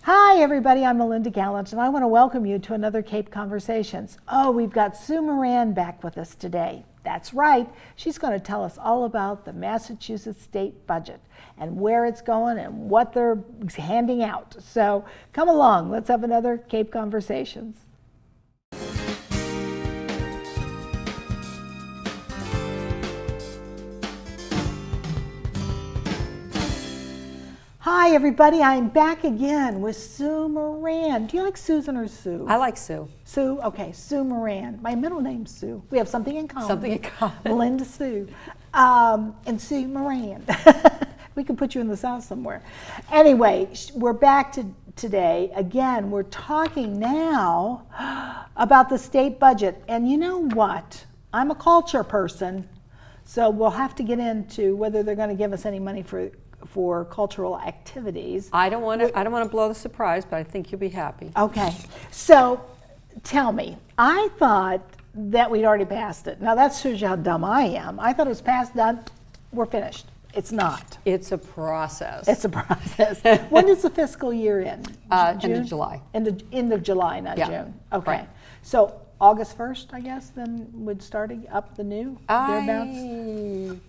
Hi everybody, I'm Melinda Gallant and I want to welcome you to another Cape Conversations. Oh, we've got Sue Moran back with us today. That's right, she's going to tell us all about the Massachusetts state budget and where it's going and what they're handing out. So come along, let's have another Cape Conversations. Hi everybody, I'm back again with Sue Moran. Do you like Susan or Sue? I like Sue. Sue? Okay, Sue Moran. My middle name's Sue. We have something in common. Something in common. Melinda Sue. And Sue Moran. We can put you in the South somewhere. Anyway, we're back today. Again, we're talking now about the state budget. And you know what? I'm a culture person, so we'll have to get into whether they're going to give us any money for cultural activities. I don't want to blow the surprise, but I think you'll be happy. Okay, so tell me, I thought that we'd already passed it. Now that shows you how dumb I am. I thought it was passed, done, we're finished. It's not. It's a process. It's a process. When does the fiscal year end? End of July. End of July, not June. Okay, right. So August 1st, I guess, then would start up the new thereabouts?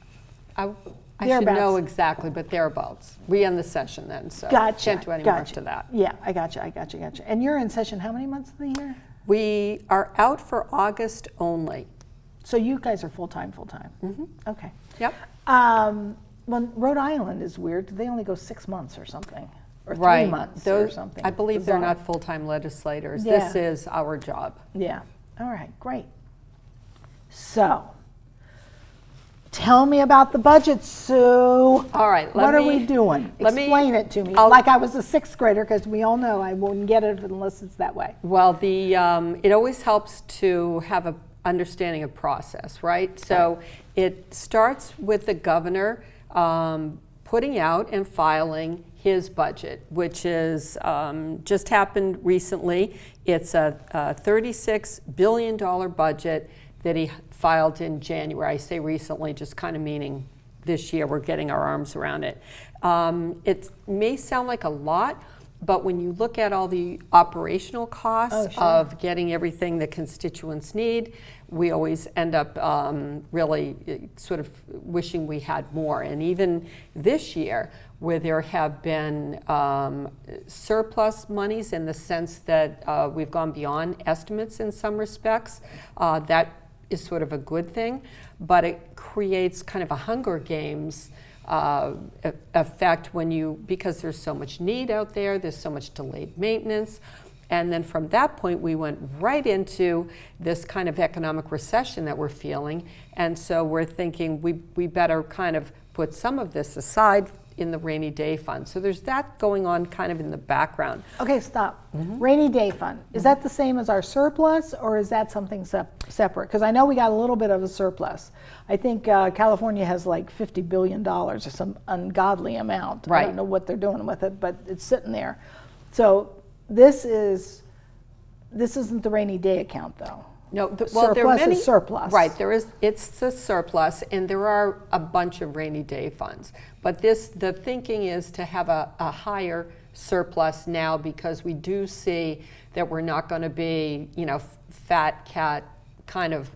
I should know exactly, but thereabouts. We end the session then, so can't do any more to that. Yeah, I got you. And you're in session how many months of the year? We are out for August only. So you guys are full-time? Mm-hmm. Okay. Yep. Well, Rhode Island is weird. They only go 6 months or something, or 3 months or something. I believe they're not full-time legislators. Yeah. This is our job. Yeah. All right, great. So, tell me about the budget, Sue. All right. What are we doing? Explain it to me. Like I was a 6th grader, because we all know I wouldn't get it unless it's that way. Well, it always helps to have an understanding of process, right? So it starts with the governor putting out and filing his budget, which is just happened recently. It's a $36 billion budget that he filed in January. I say recently, just kind of meaning this year. We're getting our arms around it. It may sound like a lot, but when you look at all the operational costs of getting everything the constituents need, we always end up really sort of wishing we had more. And even this year, where there have been surplus monies in the sense that we've gone beyond estimates in some respects, that is sort of a good thing, but it creates kind of a Hunger Games effect because there's so much need out there, there's so much delayed maintenance, and then from that point we went right into this kind of economic recession that we're feeling, and so we're thinking we better kind of put some of this aside in the rainy day fund. So there's that going on kind of in the background. Okay, stop. Rainy day fund. Is that the same as our surplus, or is that something separate? Because I know we got a little bit of a surplus. I think California has like $50 billion or some ungodly amount. Right. I don't know what they're doing with it, but it's sitting there. So this isn't the rainy day account, though. No, there are many surplus. Right, there is. It's the surplus, and there are a bunch of rainy day funds. But the thinking is to have a higher surplus now, because we do see that we're not going to be, fat cat kind of,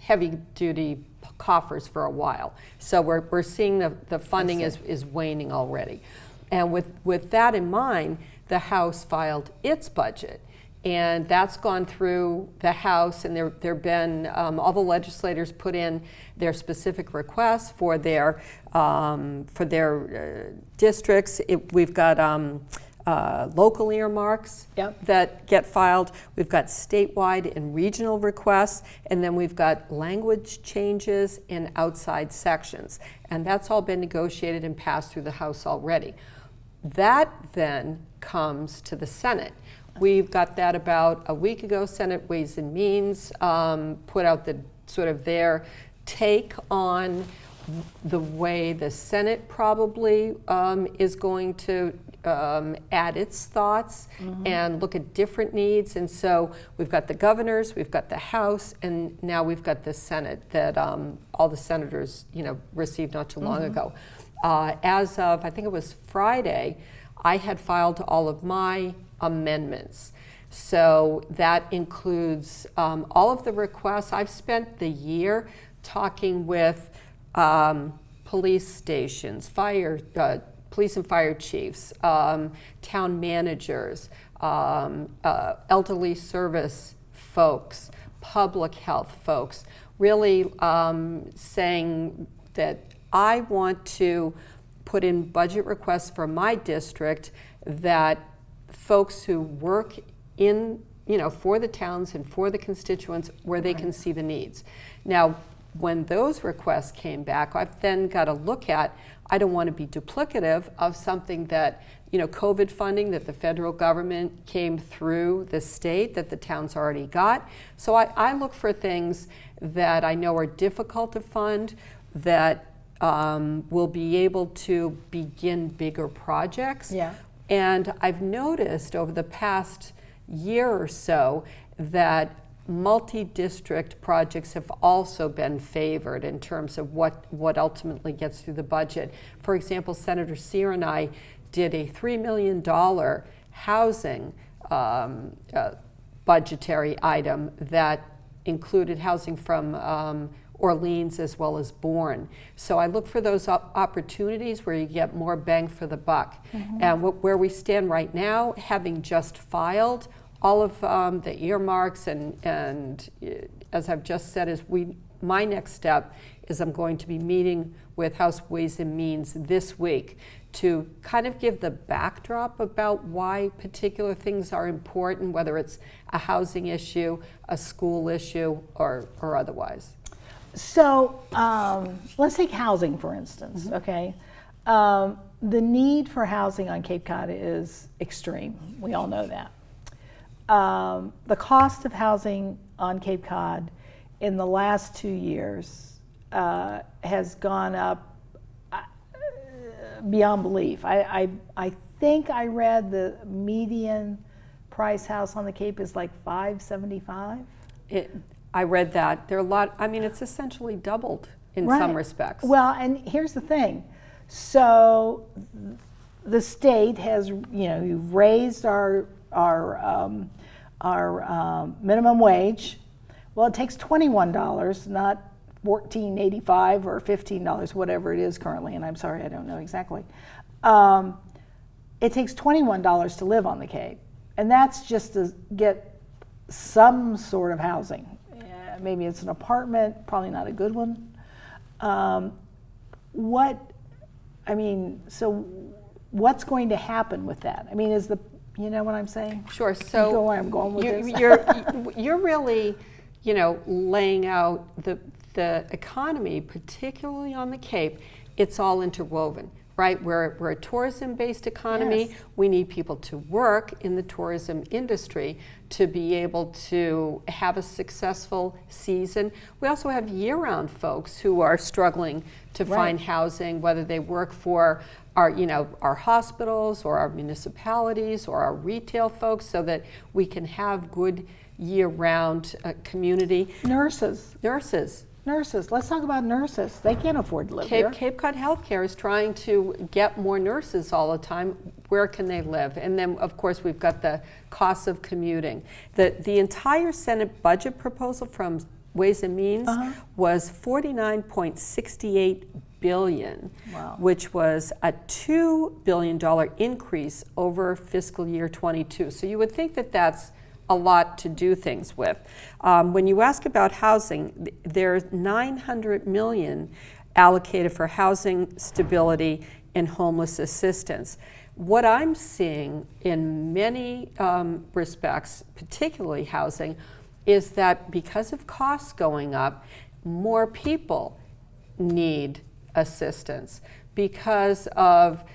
heavy duty coffers for a while. So we're seeing the funding is waning already, and with that in mind, the House filed its budget. And that's gone through the House, and there have been all the legislators put in their specific requests for their districts. We've got local earmarks that get filed. We've got statewide and regional requests, and then we've got language changes in outside sections. And that's all been negotiated and passed through the House already. That then comes to the Senate. We've got that about a week ago. Senate Ways and Means put out the sort of their take on the way the Senate probably is going to add its thoughts and look at different needs. And so we've got the governors, we've got the House, and now we've got the Senate that all the senators, received not too long ago. as of, I think it was Friday, I had filed all of my amendments. So that includes all of the requests. I've spent the year talking with police stations, police and fire chiefs, town managers, elderly service folks, public health folks, really saying that I want to put in budget requests for my district that folks who work in, for the towns and for the constituents where they can see the needs. Now, when those requests came back, I've then got to look at, I don't want to be duplicative of something that, COVID funding that the federal government came through the state that the towns already got. So I look for things that I know are difficult to fund, that will be able to begin bigger projects. Yeah. And I've noticed over the past year or so that multi-district projects have also been favored in terms of what ultimately gets through the budget. For example, Senator Sear and I did a $3 million housing budgetary item that included housing from Orleans as well as Bourne. So I look for those opportunities where you get more bang for the buck. Mm-hmm. And where we stand right now, having just filed all of the earmarks and as I've just said, my next step is I'm going to be meeting with House Ways and Means this week to kind of give the backdrop about why particular things are important, whether it's a housing issue, a school issue, or otherwise. So let's take housing, for instance, mm-hmm. Okay? The need for housing on Cape Cod is extreme. We all know that. The cost of housing on Cape Cod in the last 2 years has gone up beyond belief. I think I read the median price house on the Cape is like $575. I read that. There are a lot. I mean, it's essentially doubled in right. some respects. Well, and here's the thing. So the state has, you've raised our minimum wage. Well, it takes $21, not $14.85 or $15, whatever it is currently. And I'm sorry, I don't know exactly. It takes $21 to live on the Cape, and that's just to get some sort of housing. Maybe it's an apartment, probably not a good one. So what's going to happen with that? I mean, you know what I'm saying? Sure. So you know where I'm going with this? You're really, laying out the economy, particularly on the Cape. It's all interwoven, right? We're a tourism-based economy. Yes. We need people to work in the tourism industry to be able to have a successful season. We also have year-round folks who are struggling to right. find housing, whether they work for our hospitals or our municipalities or our retail folks, so that we can have good year-round community. Nurses. Let's talk about nurses. They can't afford to live here. Cape Cod Healthcare is trying to get more nurses all the time. Where can they live? And then, of course, we've got the costs of commuting. The entire Senate budget proposal from Ways and Means uh-huh. was $49.68 billion, wow. which was a $2 billion increase over fiscal year 22. So you would think that that's a lot to do things with. When you ask about housing, there's $900 million allocated for housing stability and homeless assistance. What I'm seeing in many respects, particularly housing, is that because of costs going up, more people need assistance because of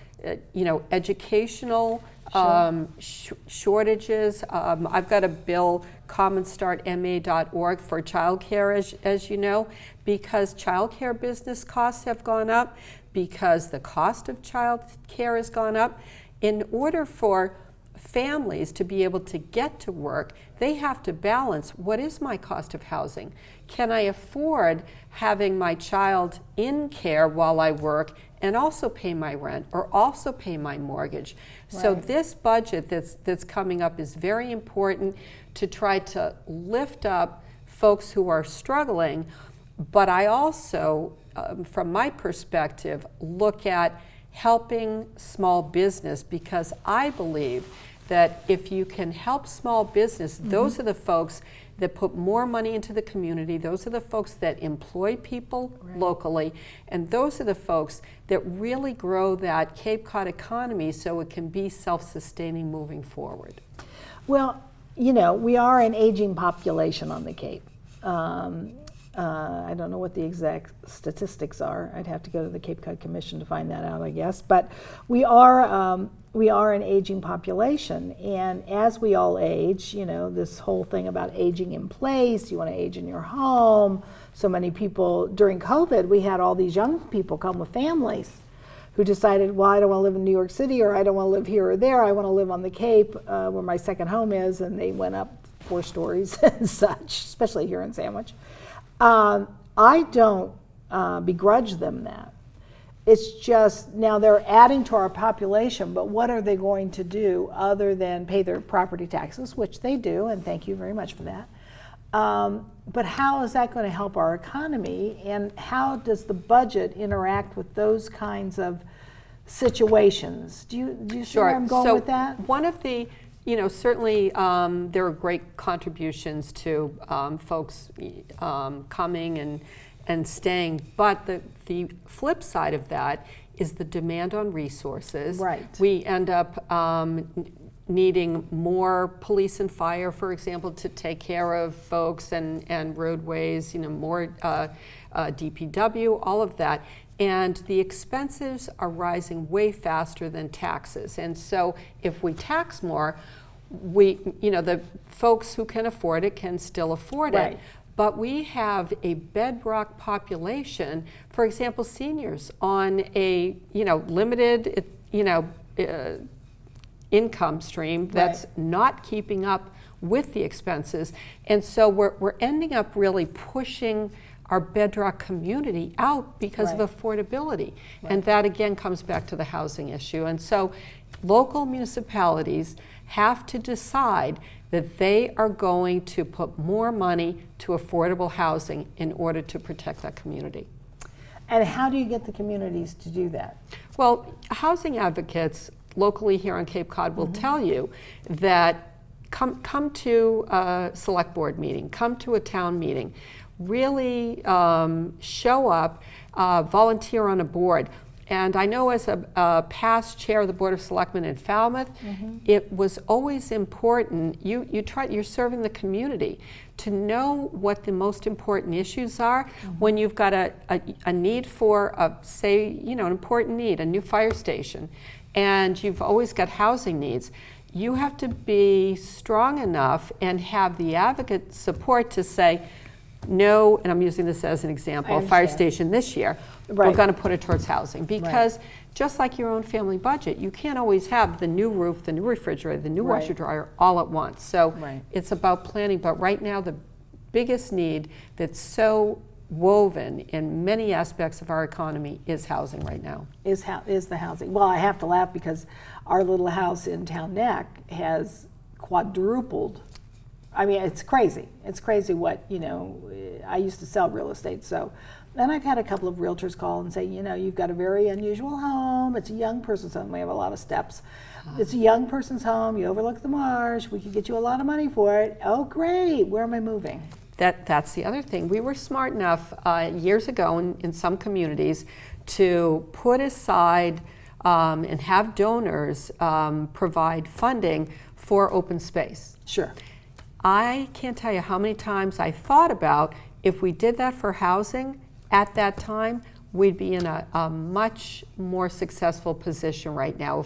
educational shortages. I've got a bill, commonstartma.org, for childcare, as you know, because childcare business costs have gone up, because the cost of childcare has gone up. In order for families to be able to get to work, they have to balance, what is my cost of housing? Can I afford having my child in care while I work and also pay my rent or also pay my mortgage. So Right. this budget that's coming up is very important to try to lift up folks who are struggling. But I also, from my perspective, look at helping small business, because I believe that if you can help small business, those are the folks that put more money into the community, those are the folks that employ people locally, and those are the folks that really grow that Cape Cod economy so it can be self-sustaining moving forward. Well, you know, we are an aging population on the Cape. I don't know what the exact statistics are. I'd have to go to the Cape Cod Commission to find that out, I guess. But we are an aging population, and as we all age, you know, this whole thing about aging in place, you want to age in your home. So many people, during COVID, we had all these young people come with families who decided, well, I don't want to live in New York City, or I don't want to live here or there. I want to live on the Cape, where my second home is, and they went up 4 stories and such, especially here in Sandwich. I don't begrudge them that. It's just, now they're adding to our population, but what are they going to do other than pay their property taxes, which they do, and thank you very much for that. But how is that going to help our economy, and how does the budget interact with those kinds of situations? Do you see where I'm going with that? One of the, you know, certainly there are great contributions to folks coming and staying, but the flip side of that is the demand on resources. Right. We end up needing more police and fire, for example, to take care of folks and roadways, you know, more DPW, all of that. And the expenses are rising way faster than taxes. And so if we tax more, you know, the folks who can afford it can still afford Right. it. But we have a bedrock population, for example, seniors on a, you know, limited, you know, income stream that's not keeping up with the expenses. And so we're ending up really pushing our bedrock community out because of affordability. And that again comes back to the housing issue. And so local municipalities have to decide that they are going to put more money to affordable housing in order to protect that community. And how do you get the communities to do that? Well, housing advocates locally here on Cape Cod will tell you that come to a select board meeting, come to a town meeting, really show up, volunteer on a board. And I know as a past chair of the Board of Selectmen in Falmouth, it was always important, you're serving the community, to know what the most important issues are when you've got a need for, say, you know, an important need, a new fire station, and you've always got housing needs. You have to be strong enough and have the advocate support to say, no, and I'm using this as an example, a fire station this year, we're going to put it towards housing. Because just like your own family budget, you can't always have the new roof, the new refrigerator, the new washer dryer all at once. So it's about planning. But right now, the biggest need that's so woven in many aspects of our economy is housing right now. Is the housing. Well, I have to laugh because our little house in Town Neck has quadrupled. I mean, it's crazy. It's crazy what, you know, I used to sell real estate, so, and I've had a couple of realtors call and say, you know, you've got a very unusual home. It's a young person's home. We have a lot of steps. It's a young person's home. You overlook the marsh. We could get you a lot of money for it. Oh, great. Where am I moving? That's the other thing. We were smart enough years ago in some communities to put aside and have donors provide funding for open space. Sure. I can't tell you how many times I thought about if we did that for housing at that time, we'd be in a much more successful position right now.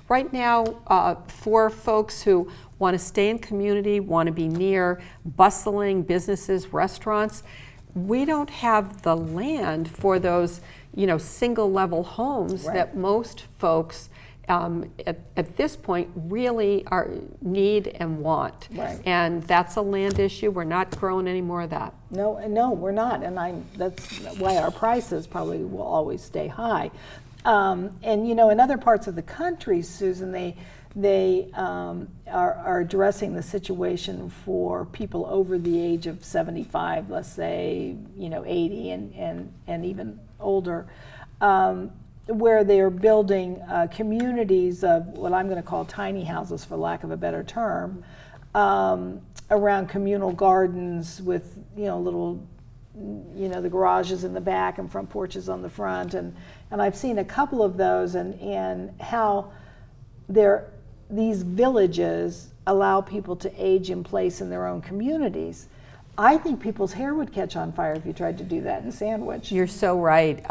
Right now, for folks who want to stay in community, want to be near bustling businesses, restaurants, we don't have the land for those, you know, single level homes that most folks at this point really need and want. And that's a land issue. We're not growing any more of that. No, we're not. And that's why our prices probably will always stay high. And you know, in other parts of the country, Susan, they are addressing the situation for people over the age of 75, let's say, you know, 80 and even older, where they are building communities of what I'm going to call tiny houses, for lack of a better term, around communal gardens with, you know, little, you know, the garages in the back and front porches on the front, and I've seen a couple of those, and how these villages allow people to age in place in their own communities. I think people's hair would catch on fire if you tried to do that in Sandwich. You're so right.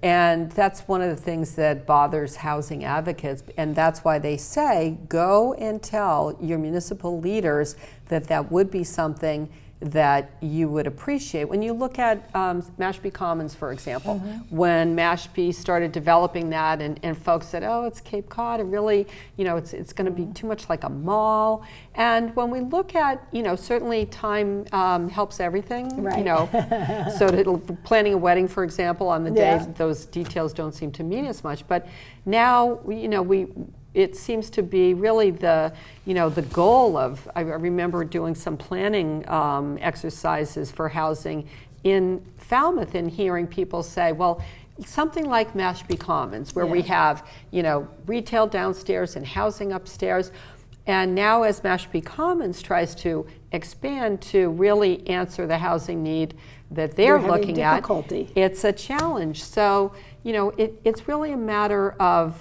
And that's one of the things that bothers housing advocates. And that's why they say, go and tell your municipal leaders that that would be something that you would appreciate. When you look at Mashpee Commons, for example, when Mashpee started developing that, and folks said, oh, it's Cape Cod, and really, you know, it's going to be too much like a mall. And when we look at, you know, certainly time helps everything, right. You know, so planning a wedding, for example, on the day, those details don't seem to mean as much. But now, you know, it seems to be really the goal of, I remember doing some planning exercises for housing in Falmouth and hearing people say, well, something like Mashpee Commons, where we have, you know, retail downstairs and housing upstairs. And now as Mashpee Commons tries to expand to really answer the housing need that they're looking at, it's a challenge. So, you know, it's really a matter of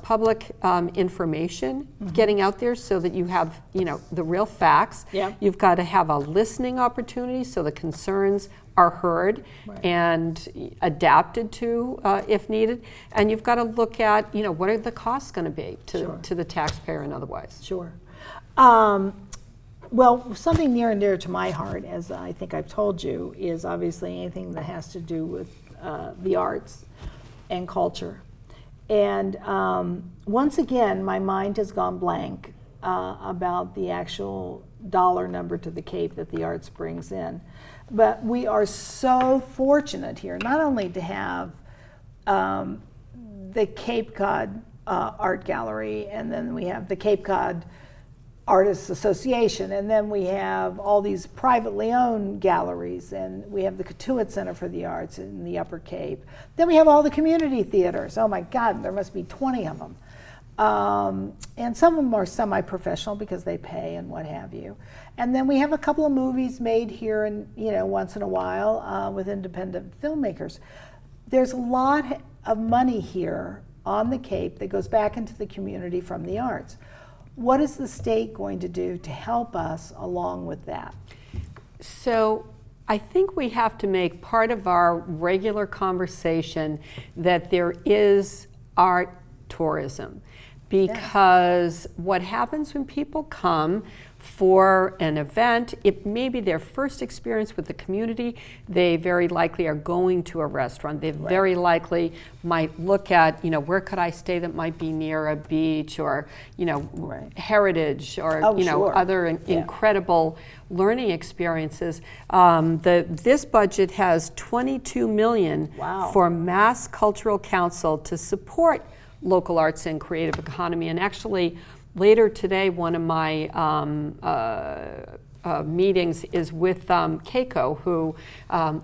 public information getting out there so that you have, you know, the real facts. You've got to have a listening opportunity so the concerns are heard and adapted to if needed. And you've got to look at, you know, what are the costs going to be to the taxpayer and otherwise. Sure. Well, something near and dear to my heart, as I think I've told you, is obviously anything that has to do with the arts and culture. And once again, my mind has gone blank about the actual dollar number to the Cape that the arts brings in. But we are so fortunate here, not only to have the Cape Cod Art Gallery, and then we have the Cape Cod Artists Association, and then we have all these privately owned galleries, and we have the Cotuit Center for the Arts in the Upper Cape. Then we have all the community theaters. Oh my God, there must be 20 of them. And some of them are semi-professional because they pay and what have you. And then we have a couple of movies made here, and you know, once in a while with independent filmmakers. There's a lot of money here on the Cape that goes back into the community from the arts. What is the state going to do to help us along with that? So I think we have to make part of our regular conversation that there is art tourism, because what happens when people come for an event, it may be their first experience with the community. They very likely are going to a restaurant. They very likely might look at, you know, where could I stay that might be near a beach, or, you know, heritage, or, you know, other incredible learning experiences. This budget has $22 million for Mass Cultural Council to support local arts and creative economy. And actually, later today, one of my meetings is with Keiko, who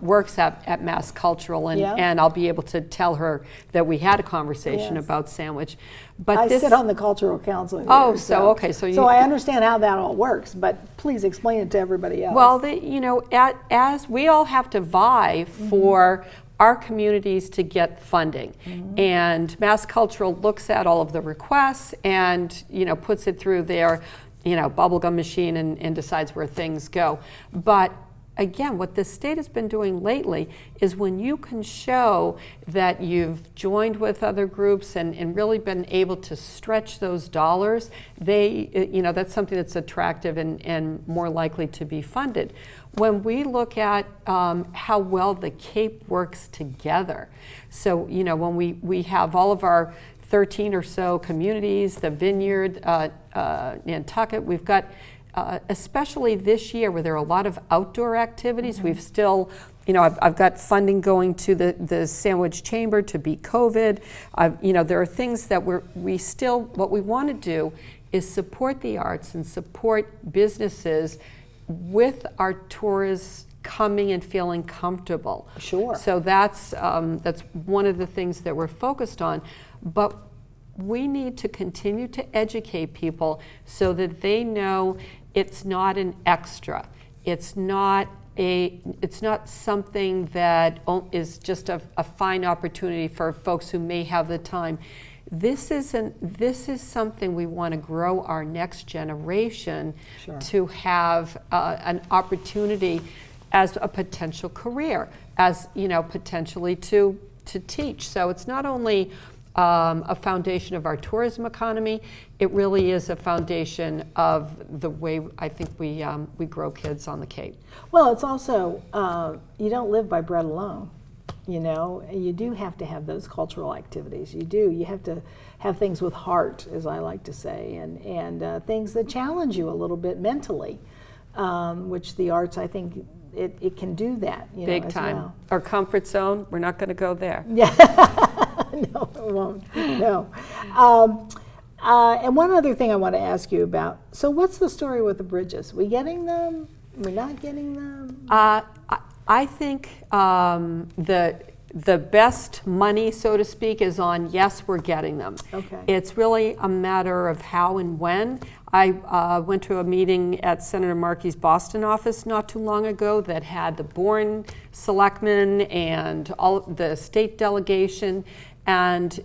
works at Mass Cultural, and I'll be able to tell her that we had a conversation about Sandwich. But I sit on the Cultural Council here, okay. So I understand how that all works, but please explain it to everybody else. Well, you know, as we all have to vie for our communities to get funding, and Mass Cultural looks at all of the requests and, you know, puts it through their, you know, bubblegum machine and decides where things go. But again, what the state has been doing lately is when you can show that you've joined with other groups and really been able to stretch those dollars, you know, that's something that's attractive and more likely to be funded. When we look at how well the Cape works together, so, you know, when we have all of our 13 or so communities, the Vineyard, Nantucket, we've got especially this year where there are a lot of outdoor activities, we've still I've got funding going to the Sandwich Chamber to beat COVID. There are things that what we want to do is support the arts and support businesses with our tourists coming and feeling comfortable. Sure. So that's one of the things that we're focused on. But we need to continue to educate people so that they know it's not an extra. It's not something that is just a fine opportunity for folks who may have the time. This is something we want to grow our next generation to have an opportunity as a potential career, as potentially to teach. So it's not only a foundation of our tourism economy, it really is a foundation of the way I think we grow kids on the Cape. Well, it's also, you don't live by bread alone. You do have to have those cultural activities. You have to have things with heart, as I like to say, and things that challenge you a little bit mentally, which the arts, I think, it can do that. Big time. Well. Our comfort zone, we're not going to go there. Yeah. No, it won't. No. And one other thing I want to ask you about. So what's the story with the bridges? We getting them? We're not getting them? I think the best money, so to speak, is on yes, we're getting them. Okay. It's really a matter of how and when. I went to a meeting at Senator Markey's Boston office not too long ago that had the Bourne selectmen and all the state delegation, and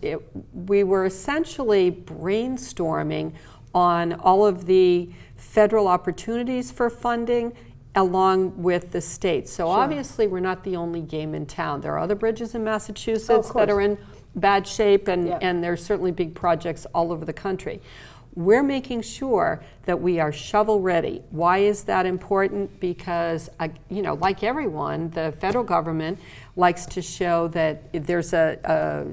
we were essentially brainstorming on all of the federal opportunities for funding along with the state. So obviously we're not the only game in town. There are other bridges in Massachusetts that are in bad shape, and there's certainly big projects all over the country. We're making sure that we are shovel ready. Why is that important? Because, like everyone, the federal government likes to show that there's a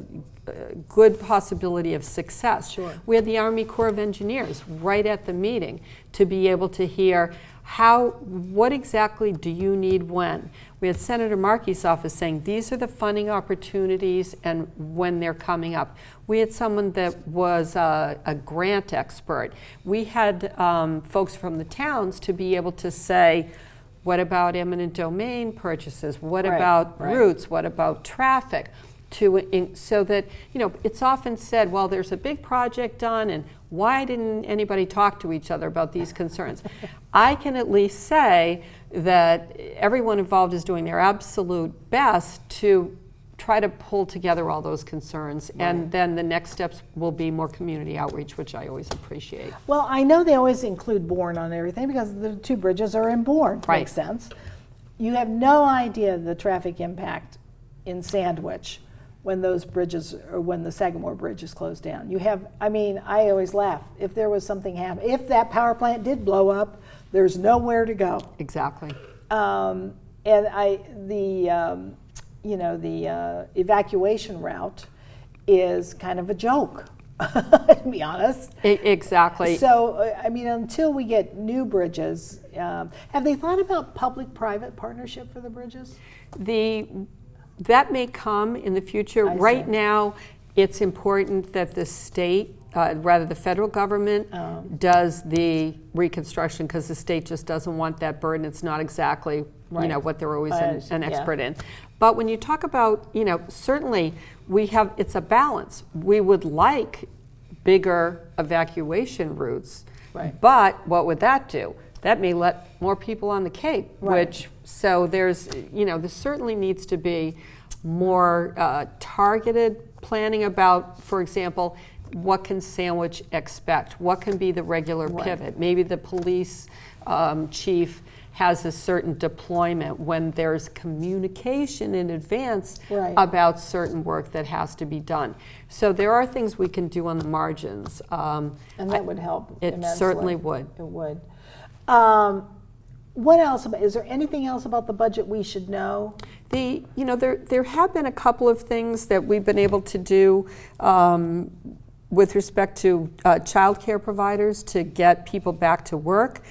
good possibility of success. Sure. We had the Army Corps of Engineers right at the meeting to be able to hear what exactly do you need when? We had Senator Markey's office saying these are the funding opportunities and when they're coming up. We had someone that was a grant expert. We had folks from the towns to be able to say, what about eminent domain purchases? What about routes? What about traffic? So that, it's often said, well, there's a big project done, and why didn't anybody talk to each other about these concerns? I can at least say that everyone involved is doing their absolute best to try to pull together all those concerns, and then the next steps will be more community outreach, which I always appreciate. Well, I know they always include Bourne on everything because the two bridges are in Bourne. Makes sense. You have no idea the traffic impact in Sandwich when those bridges, or when the Sagamore Bridge is closed down. I always laugh. If there was something happen, if that power plant did blow up, there's nowhere to go. Exactly. And the evacuation route is kind of a joke, to be honest. Exactly. So, until we get new bridges, have they thought about public-private partnership for the bridges? That may come in the future. Right now, it's important that the state, the federal government, does the reconstruction, because the state just doesn't want that burden. It's not exactly what they're always an expert in. But when you talk about, certainly it's a balance. We would like bigger evacuation routes, but what would that do? That may let more people on the Cape, so there's, there certainly needs to be more targeted planning about, for example, what can Sandwich expect? What can be the regular pivot? Maybe the police chief has a certain deployment when there's communication in advance about certain work that has to be done. So there are things we can do on the margins. And that would help immensely. It certainly would. It would. What else? Is there anything else about the budget we should know? There have been a couple of things that we've been able to do with respect to child care providers to get people back to work.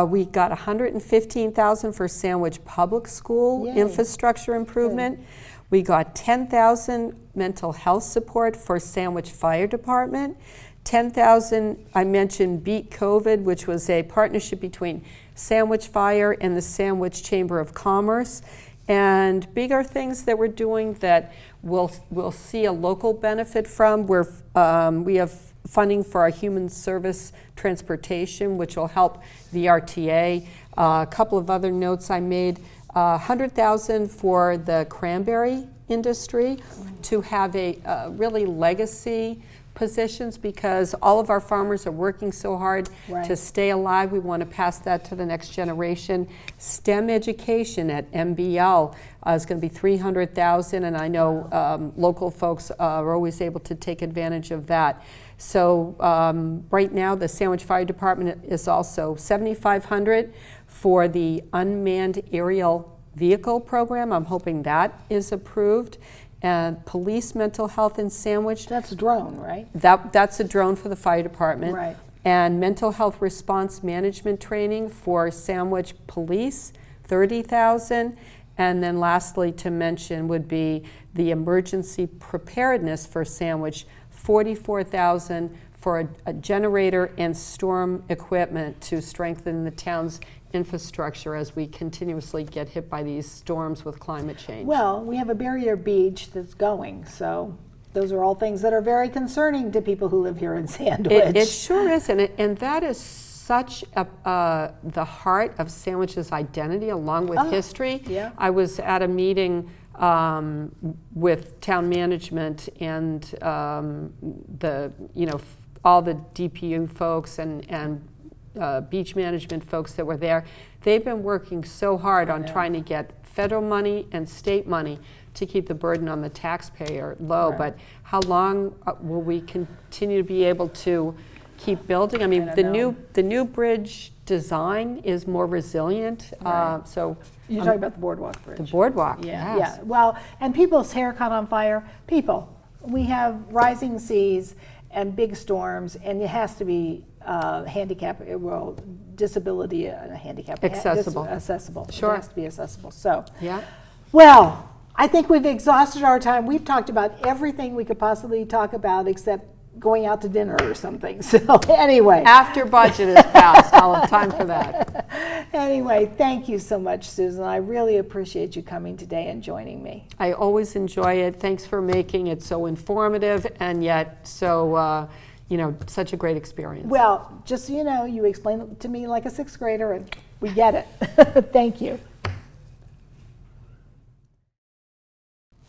We got $115,000 for Sandwich Public School Yay. infrastructure improvement. Good. We got $10,000 mental health support for Sandwich Fire Department. $10,000, I mentioned Beat COVID, which was a partnership between Sandwich Fire and the Sandwich Chamber of Commerce. And bigger things that we're doing that we'll see a local benefit from. We have funding for our human service transportation, which will help the RTA. A couple of other notes I made. $100,000 for the cranberry industry to have a really legacy positions, because all of our farmers are working so hard to stay alive. We want to pass that to the next generation. STEM education at MBL is going to be $300,000, and I know local folks are always able to take advantage of that. So right now, the Sandwich Fire Department is also $7,500 for the unmanned aerial vehicle program. I'm hoping that is approved. And police mental health in Sandwich. That's a drone, right? That's a drone for the fire department. Right. And mental health response management training for Sandwich Police, $30,000. And then lastly to mention would be the emergency preparedness for Sandwich, $44,000 for a generator and storm equipment to strengthen the town's infrastructure as we continuously get hit by these storms with climate change. Well, we have a barrier beach that's going, so those are all things that are very concerning to people who live here in Sandwich. It sure is, and that is such the heart of Sandwich's identity, along with history. Yeah. I was at a meeting with town management and all the DPU folks and beach management folks that were there. They've been working so hard on trying to get federal money and state money to keep the burden on the taxpayer low. But how long will we continue to be able to keep building? I mean, the new bridge design is more resilient. So you're talking about the boardwalk bridge. The boardwalk, yeah, yes. yeah. Well, and people's hair caught on fire. People, we have rising seas and big storms, and it has to be disability, handicap. Accessible. Accessible. Sure. It has to be accessible. So, yeah. Well, I think we've exhausted our time. We've talked about everything we could possibly talk about except going out to dinner or something. So anyway. After budget is passed, I'll have time for that. Anyway, thank you so much, Susan. I really appreciate you coming today and joining me. I always enjoy it. Thanks for making it so informative and yet so, such a great experience. Well, just so you know, you explain it to me like a sixth grader and we get it. Thank you.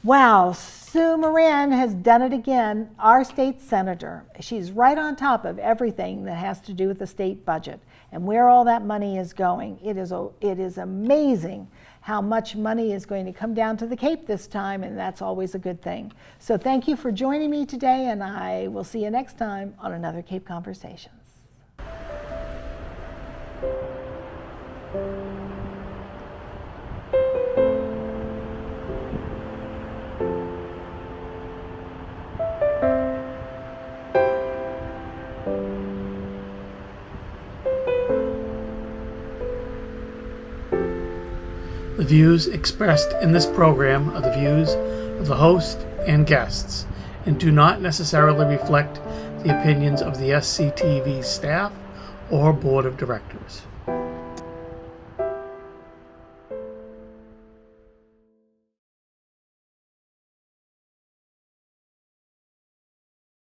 Wow, Sue Moran has done it again, our state senator. She's right on top of everything that has to do with the state budget and where all that money is going. It is amazing how much money is going to come down to the Cape this time, and that's always a good thing. So thank you for joining me today, and I will see you next time on another Cape Conversations. The views expressed in this program are the views of the host and guests and do not necessarily reflect the opinions of the SCTV staff or board of directors.